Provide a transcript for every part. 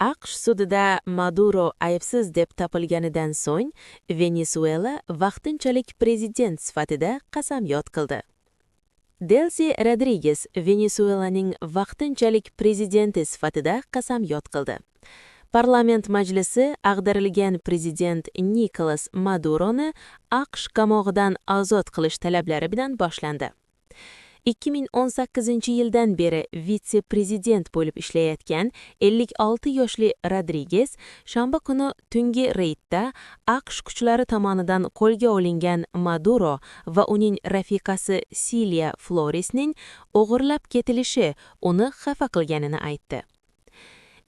AQSh sudida Maduro aybsiz deb topilganidan so'ng Venesuela vaqtinchalik prezident sifatida qasamyod qildi. Delsi Rodriguez Venesuelaning vaqtinchalik prezidenti sifatida qasamyod qildi. Parlament majlisi ag'darilgan prezident Nikolas Maduroni AQSh qamog'idan ozod qilish talablari bilan boshlandi. 2018-yildan beri vitse-prezident bo'lib ishlayotgan 56 yoshli Rodriguez shanba kuni tungi reydda AQSh kuchlari tomonidan qo'lga olingan Maduro va uning rafiqasi Silvia Floresning o'g'irlab ketilishi uni xafa qilganini aytdi.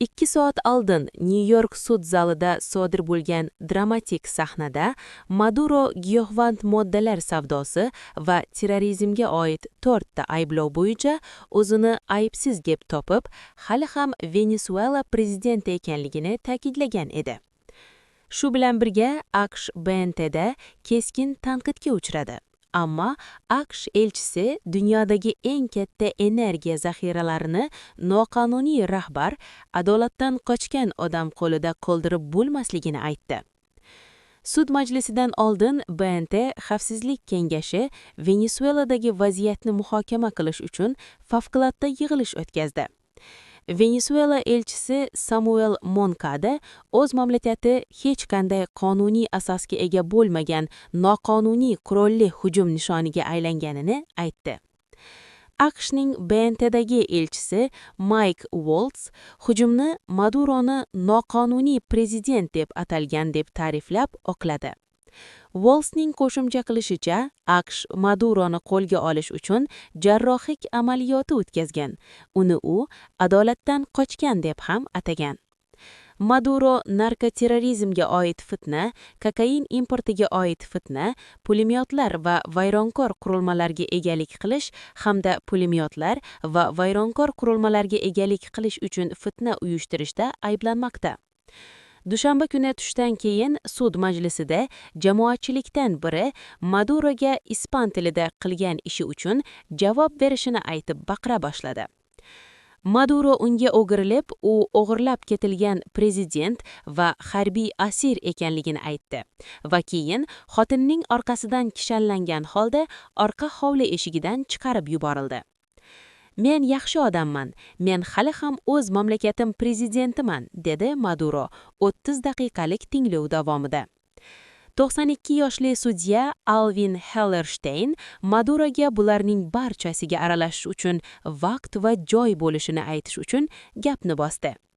2 soat oldin Nyu-York sud zalida sodir bo'lgan dramatik sahnada Maduro giyohvand moddalar savdosi va terrorizmga oid 4 ta ayblov bo'yicha o'zini aybsiz deb topib, hali ham Venesuela prezidenti ekanligini ta'kidlagan edi. Shu bilan birga AQSh BNTda keskin tanqidga uchradi. Ammo AQSh elchisi dunyodagi eng katta energiya zaxiralarini noqonuniy rahbar adolatdan qochgan odam qo'lida qoldirib bo'lmasligini aytdi. Sud majlisidan oldin BNT Xavfsizlik kengashi Venesueladagi vaziyatni muhokama qilish uchun favqulodda yig'ilish o'tkazdi. Venesuela elchisi Samuel Moncada o'z mamlakati hech qanday qonuniy asosga ega bo'lmagan noqonuniy qurolli hujum nishoniga aylanganini aytdi. AQShning BNTdagi elchisi Mike Waltz hujumni Maduroni noqonuniy prezident deb atalgan deb ta'riflab oqladi. Waltzning qo'shimcha qilishicha, AQSh Maduroni qo'lga olish uchun jarrohlik amaliyoti o'tkazgan. Uni u adolatdan qochgan deb ham atagan. Maduro narkoterrorizmga oid fitna, kokain importiga oid fitna, pulemyotlar va vayronkor qurilmalarga egalik qilish hamda pulemyotlar va vayronkor qurilmalarga egalik qilish uchun fitna uyushtirishda ayblanmoqda. Dushanba kuni tushdan keyin sud majlisida jamoatchilikdan biri Maduroga ispan tilida qilgan ishi uchun javob berishini aytib baqira boshladi. Maduro unga o'girilib, u o'g'irlab ketilgan prezident va harbiy asir ekanligini aytdi va keyin xotinining orqasidan kishanlangan holda orqa hovli eshigidan chiqarib yuborildi. Men yaxshi odamman, men hali ham o'z mamlakatim prezidentiman, dedi Maduro 30 daqiqalik tinglov davomida. 92 yoshli sudya Alvin Hellerstein Maduroga bularning barchasiga aralashish uchun vaqt va joy bo'lishini aytish uchun gapni bosdi.